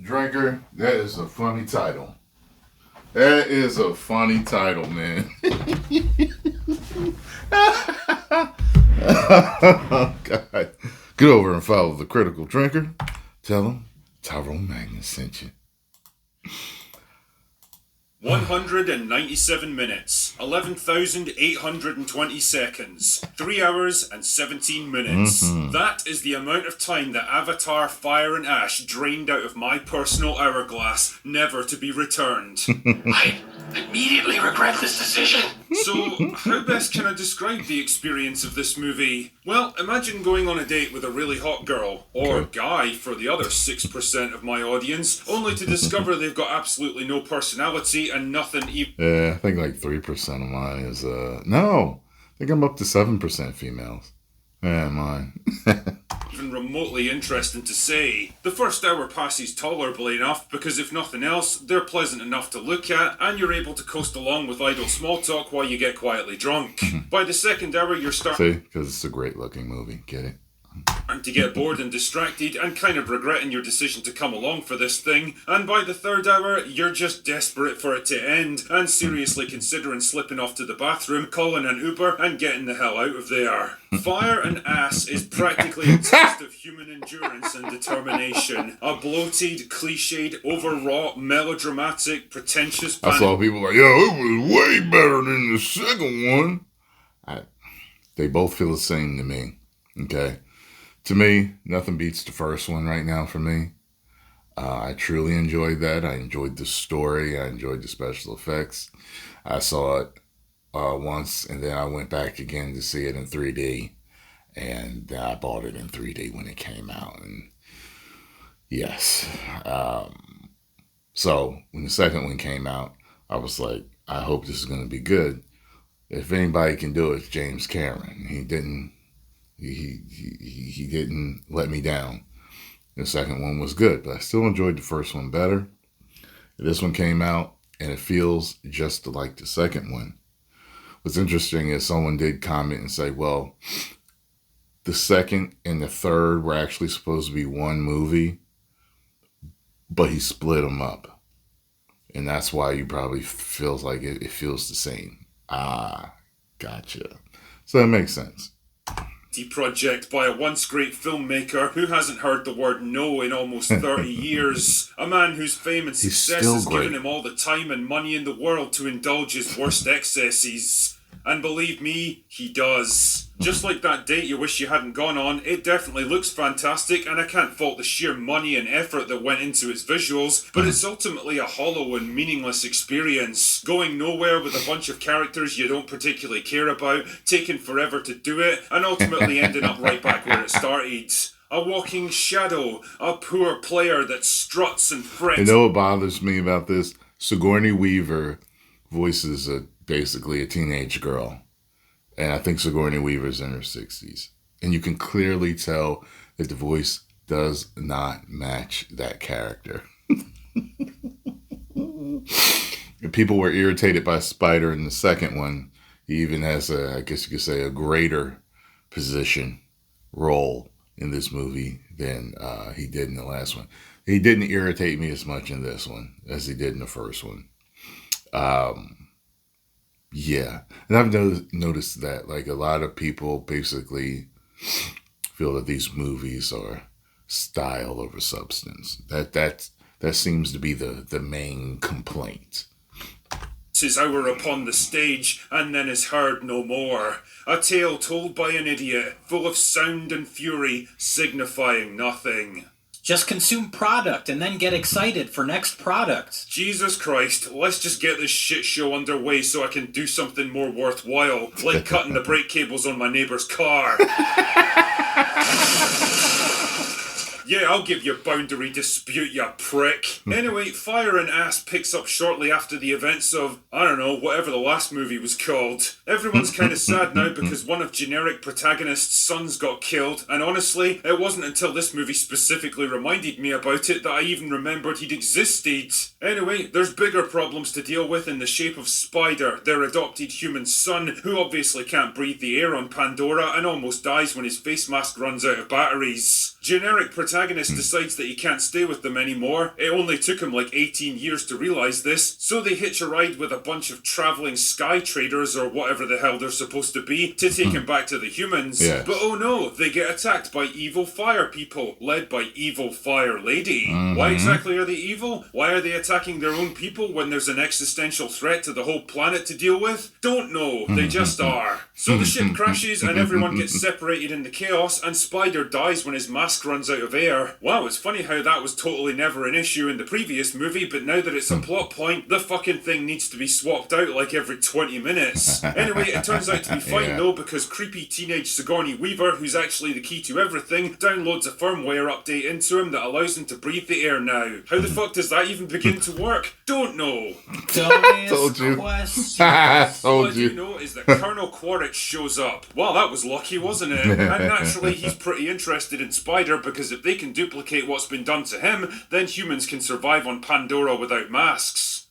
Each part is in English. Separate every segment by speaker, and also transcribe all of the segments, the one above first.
Speaker 1: Drinker, that is a funny title. That is a funny title, man. Oh, God. Get over and follow the Critical Drinker. Tell him Tyrone Magnus sent you.
Speaker 2: 197 minutes, 11,820 seconds, 3 hours and 17 minutes. That is the amount of time that Avatar Fire and Ash drained out of my personal hourglass, never to be returned.
Speaker 3: I immediately regret this decision.
Speaker 2: So, how best can I describe the experience of this movie? Well, imagine going on a date with a really hot girl, or guy for the other 6% of my audience, only to discover they've got absolutely no personality and nothing even...
Speaker 1: Yeah, I think like 3% of mine is, no, I think I'm up to 7% females. Yeah, mine.
Speaker 2: even remotely interesting to say. The first hour passes tolerably enough because if nothing else, they're pleasant enough to look at and you're able to coast along with idle small talk while you get quietly drunk. By the second hour you're starting...
Speaker 1: See, because it's a great looking movie, get it?
Speaker 2: To get bored and distracted and kind of regretting your decision to come along for this thing, and by the third hour you're just desperate for it to end and seriously considering slipping off to the bathroom, calling an Uber and getting the hell out of there. Fire and Ass is practically a test of human endurance and determination. A bloated, cliched, overwrought, melodramatic, pretentious...
Speaker 1: I saw people like, yo, it was way better than the second one. They both feel the same to me, okay? To me, nothing beats the first one right now for me. I truly enjoyed that. I enjoyed the story. I enjoyed the special effects. I saw it once, and then I went back again to see it in 3D. And I bought it in 3D when it came out. And yes. So when the second one came out, I was like, I hope this is going to be good. If anybody can do it, it's James Cameron. He didn't let me down. The second one was good, but I still enjoyed the first one better. This one came out, and it feels just like the second one. What's interesting is someone did comment and say, well, the second and the third were actually supposed to be one movie, but he split them up. And that's why you probably feels like it feels the same. Ah, gotcha. So that makes sense.
Speaker 2: Project by a once great filmmaker who hasn't heard the word no in almost 30 years. A man whose fame and success has given him all the time and money in the world to indulge his worst excesses. And believe me, he does. Just like that date you wish you hadn't gone on, it definitely looks fantastic and I can't fault the sheer money and effort that went into its visuals, but it's ultimately a hollow and meaningless experience. Going nowhere with a bunch of characters you don't particularly care about, taking forever to do it, and ultimately ending up right back where it started. A walking shadow, a poor player that struts and frets.
Speaker 1: You know what bothers me about this? Sigourney Weaver voices basically a teenage girl. And I think Sigourney Weaver's in her 60s. And you can clearly tell that the voice does not match that character. People were irritated by Spider in the second one. He even has I guess you could say, a greater role in this movie than he did in the last one. He didn't irritate me as much in this one as he did in the first one. Yeah, and I've noticed that like a lot of people basically feel that these movies are style over substance. That seems to be the main complaint.
Speaker 2: His hour upon the stage and then is heard no more. A tale told by an idiot, full of sound and fury, signifying nothing.
Speaker 4: Just consume product and then get excited for next product.
Speaker 2: Jesus Christ, let's just get this shit show underway so I can do something more worthwhile, like cutting the brake cables on my neighbor's car. Yeah, I'll give you a boundary dispute, you prick. Anyway, Fire and Ass picks up shortly after the events of, I don't know, whatever the last movie was called. Everyone's kind of sad now because one of generic protagonist's sons got killed, and honestly, it wasn't until this movie specifically reminded me about it that I even remembered he'd existed. Anyway, there's bigger problems to deal with in the shape of Spider, their adopted human son, who obviously can't breathe the air on Pandora and almost dies when his face mask runs out of batteries. Generic protagonist decides that he can't stay with them anymore. It only took him like 18 years to realise this, so they hitch a ride with a bunch of travelling sky traders or whatever the hell they're supposed to be to take him back to the humans.
Speaker 1: Yes.
Speaker 2: But oh no, they get attacked by evil fire people, led by evil fire lady. Why exactly are they evil? Why are they attacking their own people when there's an existential threat to the whole planet to deal with? Don't know, they just are. So the ship crashes and everyone gets separated in the chaos, and Spider dies when his mask runs out of air. Wow, it's funny how that was totally never an issue in the previous movie, but now that it's a plot point, the fucking thing needs to be swapped out like every 20 minutes. Anyway, it turns out to be fine though, because creepy teenage Sigourney Weaver, who's actually the key to everything, downloads a firmware update into him that allows him to breathe the air now. How the fuck does that even begin to work? Don't know.
Speaker 1: Told you.
Speaker 2: All I do know is that Colonel Quaritch shows up. Well, that was lucky, wasn't it? And naturally, he's pretty interested in Spider, because if they can duplicate what's been done to him, then humans can survive on Pandora without masks.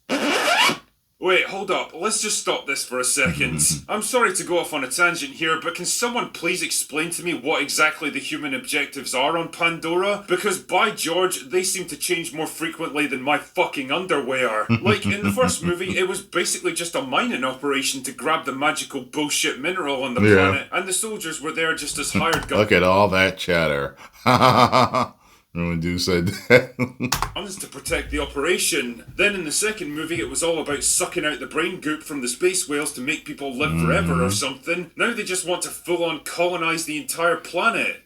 Speaker 2: Wait, hold up. Let's just stop this for a second. I'm sorry to go off on a tangent here, but can someone please explain to me what exactly the human objectives are on Pandora? Because by George, they seem to change more frequently than my fucking underwear. Like, in the first movie, it was basically just a mining operation to grab the magical bullshit mineral on the planet, and the soldiers were there just as hired guns.
Speaker 1: Look at all that chatter. When dude said that.
Speaker 2: Guns to protect the operation. Then in the second movie, it was all about sucking out the brain goop from the space whales to make people live forever or something. Now they just want to full-on colonize the entire planet.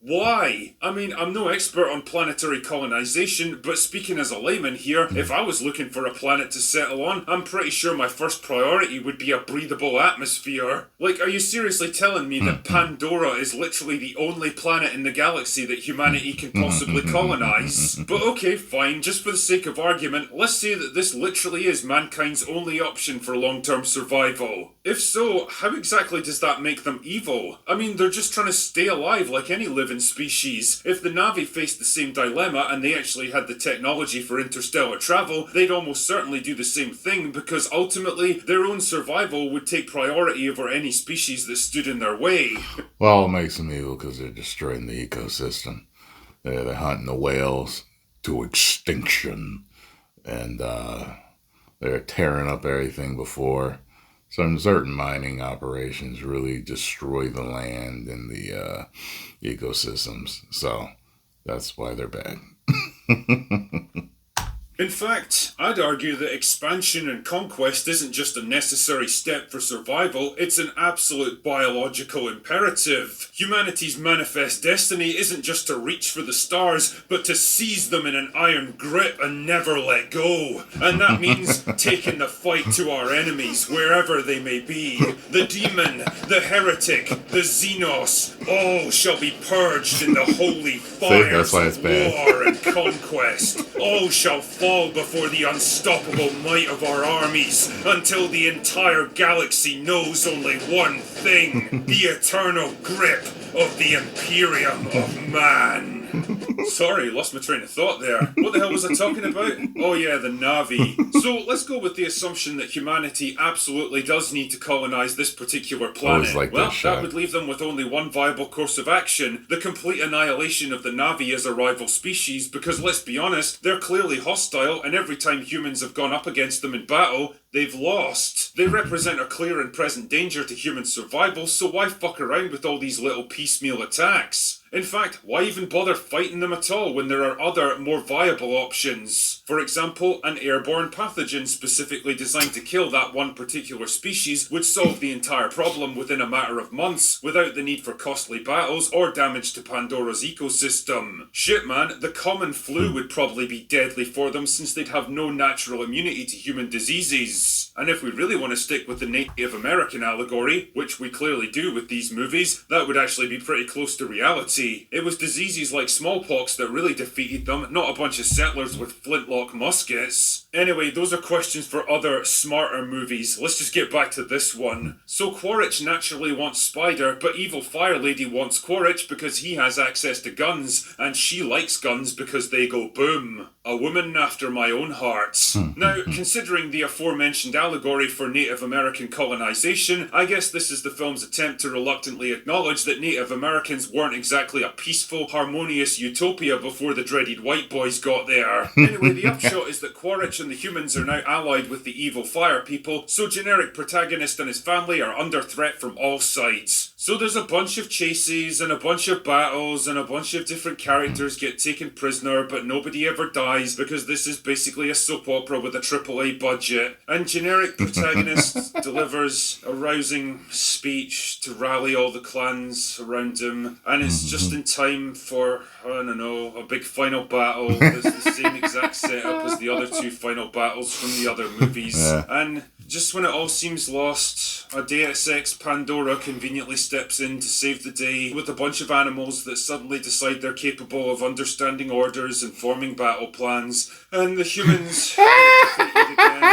Speaker 2: Why? I mean, I'm no expert on planetary colonization, but speaking as a layman here, if I was looking for a planet to settle on, I'm pretty sure my first priority would be a breathable atmosphere. Like, are you seriously telling me that Pandora is literally the only planet in the galaxy that humanity can possibly colonize? But okay, fine, just for the sake of argument, let's say that this literally is mankind's only option for long-term survival. If so, how exactly does that make them evil? I mean, they're just trying to stay alive like any living species. If the Na'vi faced the same dilemma and they actually had the technology for interstellar travel, they'd almost certainly do the same thing, because ultimately their own survival would take priority over any species that stood in their way.
Speaker 1: Well, it makes them evil because they're destroying the ecosystem. They're hunting the whales to extinction, and they're tearing up everything before. Certain mining operations really destroy the land and the ecosystems. So that's why they're bad.
Speaker 2: In fact, I'd argue that expansion and conquest isn't just a necessary step for survival, it's an absolute biological imperative. Humanity's manifest destiny isn't just to reach for the stars, but to seize them in an iron grip and never let go. And that means taking the fight to our enemies, wherever they may be. The demon, the heretic, the Xenos, all shall be purged in the holy fires of war and conquest. All shall fall before the unstoppable might of our armies, until the entire galaxy knows only one thing: the eternal grip of the Imperium of Man. Sorry, lost my train of thought there. What the hell was I talking about? Oh yeah, the Na'vi. So let's go with the assumption that humanity absolutely does need to colonize this particular planet. That would leave them with only one viable course of action: the complete annihilation of the Na'vi as a rival species, because let's be honest, they're clearly hostile, and every time humans have gone up against them in battle, they've lost. They represent a clear and present danger to human survival, so why fuck around with all these little piecemeal attacks? In fact, why even bother fighting them at all when there are other, more viable options? For example, an airborne pathogen specifically designed to kill that one particular species would solve the entire problem within a matter of months, without the need for costly battles or damage to Pandora's ecosystem. Shit man, the common flu would probably be deadly for them, since they'd have no natural immunity to human diseases. And if we really want to stick with the Native American allegory, which we clearly do with these movies, that would actually be pretty close to reality. It was diseases like smallpox that really defeated them, not a bunch of settlers with flintlock muskets. Anyway, those are questions for other, smarter movies. Let's just get back to this one. So Quaritch naturally wants Spider, but evil Fire Lady wants Quaritch because he has access to guns, and she likes guns because they go boom. A woman after my own heart. Now, considering the aforementioned mentioned allegory for Native American colonization, I guess this is the film's attempt to reluctantly acknowledge that Native Americans weren't exactly a peaceful, harmonious utopia before the dreaded white boys got there. Anyway, the upshot is that Quaritch and the humans are now allied with the evil fire people, so generic protagonist and his family are under threat from all sides. So there's a bunch of chases and a bunch of battles and a bunch of different characters get taken prisoner, but nobody ever dies because this is basically a soap opera with a AAA budget. And generic protagonist delivers a rousing speech to rally all the clans around him, and it's just in time for, I don't know, a big final battle. It's the same exact setup as the other two final battles from the other movies. And just when it all seems lost, a Deus Ex Pandora conveniently steps in to save the day with a bunch of animals that suddenly decide they're capable of understanding orders and forming battle plans, and the humans get defeated again,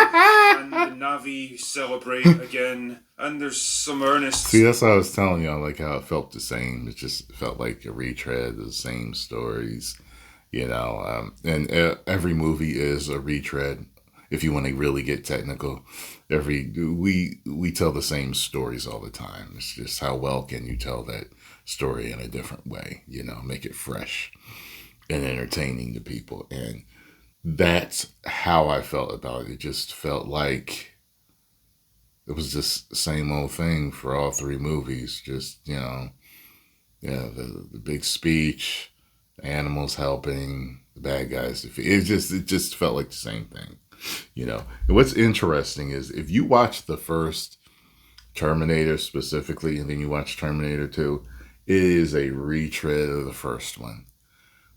Speaker 2: and the Na'vi celebrate again, and there's some earnest...
Speaker 1: See, that's what I was telling y'all, like how it felt the same. It just felt like a retread of the same stories, you know, and every movie is a retread. If you want to really get technical, we tell the same stories all the time. It's just how well can you tell that story in a different way, you know, make it fresh and entertaining to people. And that's how I felt about it. It just felt like it was just the same old thing for all three movies. Just, you know, yeah, the big speech, the animals helping, the bad guys defeat. It just felt like the same thing. You know, and what's interesting is if you watch the first Terminator specifically, and then you watch Terminator 2, it is a retread of the first one,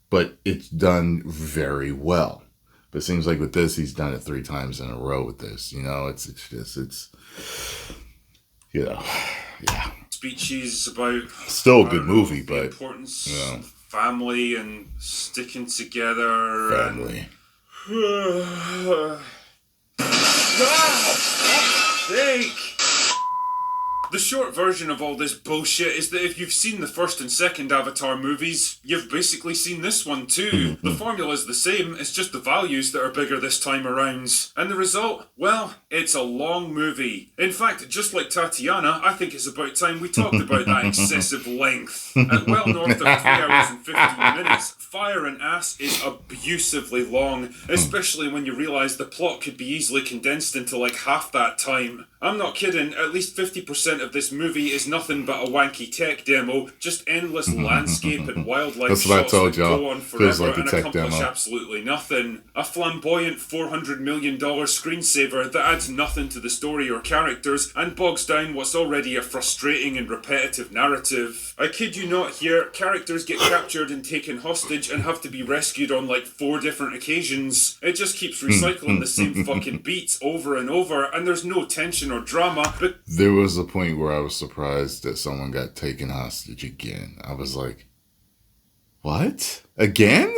Speaker 1: but it's done very well. But it seems like with this, he's done it 3 times in a row with this. You know, it's you know, yeah.
Speaker 2: Speeches about
Speaker 1: still a good movie, but
Speaker 2: importance,
Speaker 1: you know,
Speaker 2: family and sticking together.
Speaker 1: Family.
Speaker 2: Sake. The short version of all this bullshit is that if you've seen the first and second Avatar movies, you've basically seen this one too. The formula is the same, it's just the values that are bigger this time around. And the result? Well, it's a long movie. In fact, just like Tatiana, I think it's about time we talked about that excessive length. At well north of 3 hours and 15 minutes, Fire and Ass is abusively long, especially when you realise the plot could be easily condensed into like half that time. I'm not kidding, at least 50% of this movie is nothing but a wanky tech demo, just endless landscape and wildlife
Speaker 1: That's what
Speaker 2: shots
Speaker 1: I told
Speaker 2: that
Speaker 1: y'all.
Speaker 2: go on
Speaker 1: Feels
Speaker 2: forever
Speaker 1: like a
Speaker 2: and
Speaker 1: tech
Speaker 2: accomplish
Speaker 1: demo.
Speaker 2: absolutely nothing. A flamboyant $400 million screensaver that adds nothing to the story or characters and bogs down what's already a frustrating and repetitive narrative. I kid you not here, characters get captured and taken hostage and have to be rescued on like 4 different occasions. It just keeps recycling the same fucking beats over and over, and there's no tension or drama, but
Speaker 1: there was a point where I was surprised that someone got taken hostage again. I was like, what? Again?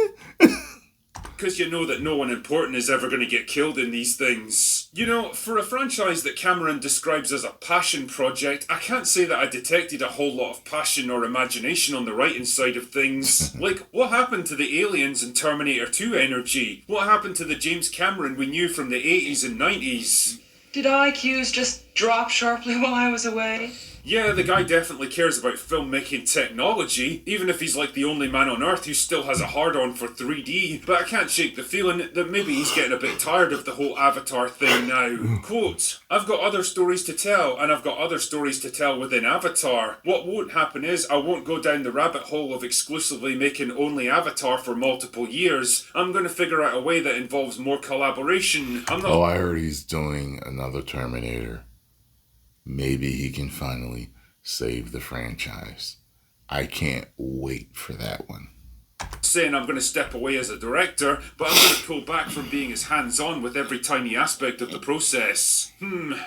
Speaker 2: because you know that no one important is ever going to get killed in these things. You know, for a franchise that Cameron describes as a passion project, I can't say that I detected a whole lot of passion or imagination on the writing side of things. Like, what happened to the aliens in Terminator 2 energy? What happened to the James Cameron we knew from the 80s and 90s?
Speaker 5: Did IQs just drop sharply while I was away?
Speaker 2: Yeah, the guy definitely cares about filmmaking technology, even if he's like the only man on Earth who still has a hard-on for 3D, but I can't shake the feeling that maybe he's getting a bit tired of the whole Avatar thing now. Quote, "I've got other stories to tell, and I've got other stories to tell within Avatar. What won't happen is I won't go down the rabbit hole of exclusively making only Avatar for multiple years. I'm going to figure out a way that involves more collaboration. I'm not..."
Speaker 1: Oh, I heard he's doing another Terminator. Maybe he can finally save the franchise. I can't wait for that one.
Speaker 2: Saying I'm going to step away as a director, but I'm going to pull back from being as hands-on with every tiny aspect of the process.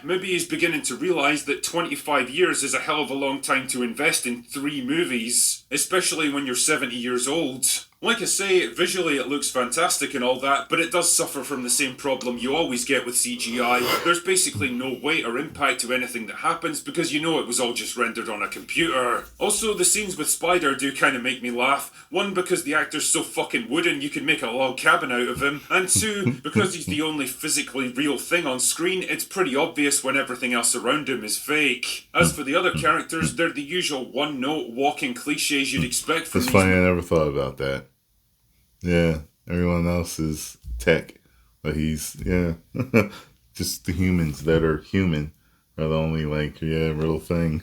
Speaker 2: Maybe he's beginning to realise that 25 years is a hell of a long time to invest in 3 movies, especially when you're 70 years old. Like I say, visually it looks fantastic and all that, but it does suffer from the same problem you always get with CGI. There's basically no weight or impact to anything that happens because you know it was all just rendered on a computer. Also, the scenes with Spider do kind of make me laugh. One, because the actor's so fucking wooden you can make a log cabin out of him, and two, because he's the only physically real thing on screen, it's pretty obvious when everything else around him is fake. As for the other characters, they're the usual one-note walking cliches you'd expect from
Speaker 1: It's funny, I never thought about that. Yeah, everyone else is tech, but he's, just the humans that are human are the only, real thing.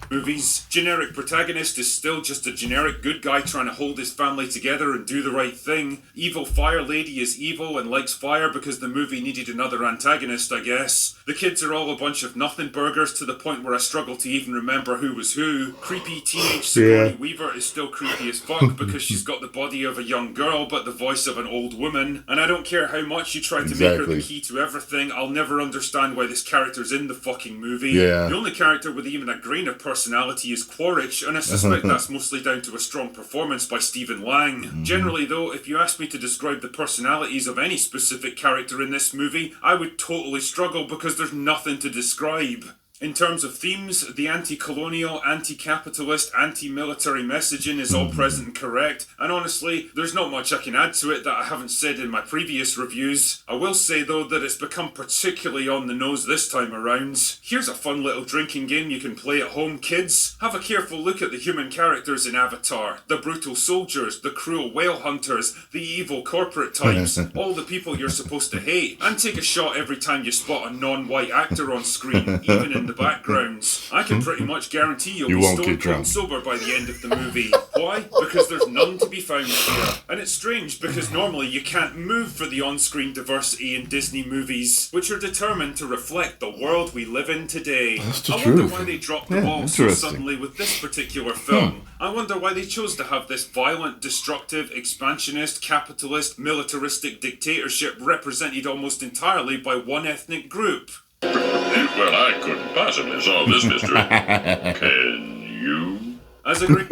Speaker 2: Movies. Generic protagonist is still just a generic good guy trying to hold his family together and do the right thing. Evil fire lady is evil and likes fire because the movie needed another antagonist, I guess. The kids are all a bunch of nothing burgers to the point where I struggle to even remember who was who. Creepy teenage Sigourney Weaver is still creepy as fuck because she's got the body of a young girl but the voice of an old woman. And I don't care how much you try to make her the key to everything, I'll never understand why this character's in the fucking movie.
Speaker 1: Yeah.
Speaker 2: The only character with even a grain of personality is Quaritch, and I suspect that's mostly down to a strong performance by Stephen Lang. Generally though, if you ask me to describe the personalities of any specific character in this movie, I would totally struggle because there's nothing to describe. In terms of themes, the anti-colonial, anti-capitalist, anti-military messaging is all present and correct, and honestly, there's not much I can add to it that I haven't said in my previous reviews. I will say though that it's become particularly on the nose this time around. Here's a fun little drinking game you can play at home, kids. Have a careful look at the human characters in Avatar. The brutal soldiers, the cruel whale hunters, the evil corporate types, all the people you're supposed to hate, and take a shot every time you spot a non-white actor on screen, even in the backgrounds. I can pretty much guarantee you'll be stone cold sober by the end of the movie. Why? Because there's none to be found here. And it's strange because normally you can't move for the on-screen diversity in Disney movies, which are determined to reflect the world we live in today. I wonder why they dropped the ball so suddenly with this particular film. I wonder why they chose to have this violent, destructive, expansionist, capitalist, militaristic dictatorship represented almost entirely by one ethnic group.
Speaker 3: Well, I couldn't possibly solve this mystery. Can you?
Speaker 2: As a great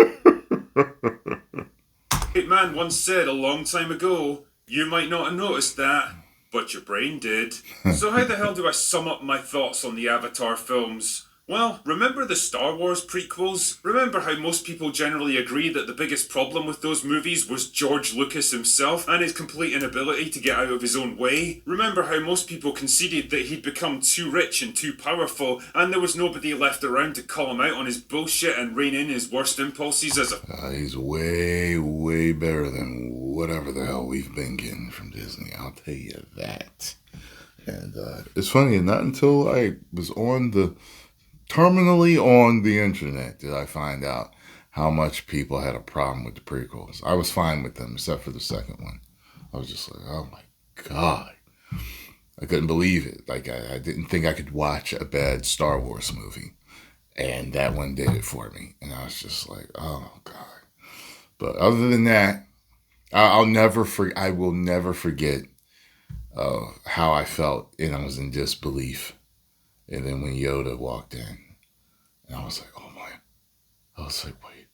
Speaker 2: man once said a long time ago, you might not have noticed that, but your brain did. So how the hell do I sum up my thoughts on the Avatar films? Well, remember the Star Wars prequels? Remember how most people generally agree that the biggest problem with those movies was George Lucas himself and his complete inability to get out of his own way? Remember how most people conceded that he'd become too rich and too powerful and there was nobody left around to call him out on his bullshit and rein in his worst impulses as a...
Speaker 1: He's way, way better than whatever the hell we've been getting from Disney. I'll tell you that. And it's funny, not until I was terminally on the internet did I find out how much people had a problem with the prequels. I was fine with them, except for the second one. I was just like, oh my God. I couldn't believe it. Like, I didn't think I could watch a bad Star Wars movie. And that one did it for me. And I was just like, oh God. But other than that, I will never forget how I felt. And I was in disbelief. And then when Yoda walked in, and I was like, oh my, I was like, wait.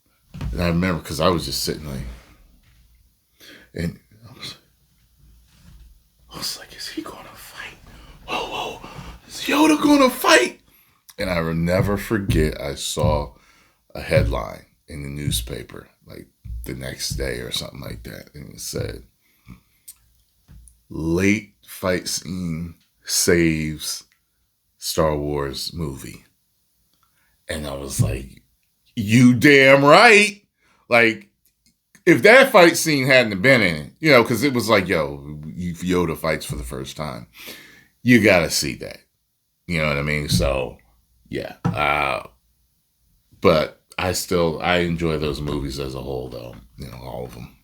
Speaker 1: And I remember, because I was just sitting like, and I was like, is he going to fight? Whoa, is Yoda going to fight? And I will never forget, I saw a headline in the newspaper, like the next day or something like that. And it said, late fight scene saves Star Wars movie. And I was like, you damn right. Like, if that fight scene hadn't been in it, because it was like, Yoda fights for the first time. You got to see that. You know what I mean? So, yeah. But I enjoy those movies as a whole, though. All of them.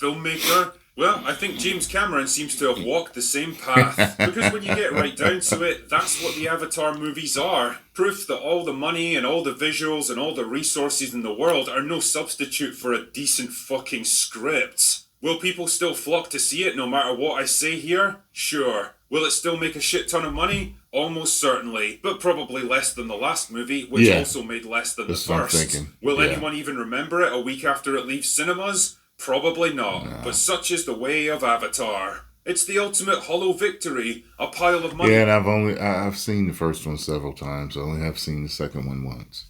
Speaker 2: Filmmaker? Well, I think James Cameron seems to have walked the same path, because when you get right down to it, that's what the Avatar movies are. Proof that all the money and all the visuals and all the resources in the world are no substitute for a decent fucking script. Will people still flock to see it no matter what I say here? Sure. Will it still make a shit ton of money? Almost certainly, but probably less than the last movie, which also made less than the first. Will anyone even remember it a week after it leaves cinemas? Probably not, but such is the way of Avatar. It's the ultimate hollow victory, a pile of money.
Speaker 1: Yeah, and I've seen the first one several times. I only have seen the second one once.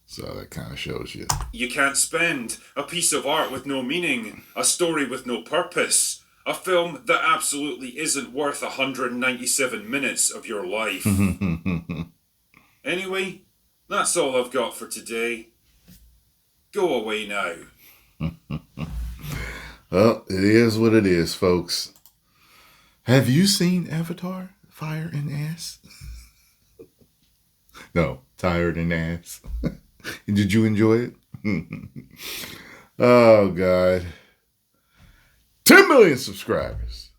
Speaker 1: So that kind of shows you.
Speaker 2: You can't spend a piece of art with no meaning, a story with no purpose, a film that absolutely isn't worth 197 minutes of your life. Anyway, that's all I've got for today. Go away now.
Speaker 1: Well, it is what it is, folks. Have you seen Avatar? Fire and Ass? No, Tired and Ass. Did you enjoy it? Oh, God. 10 million subscribers.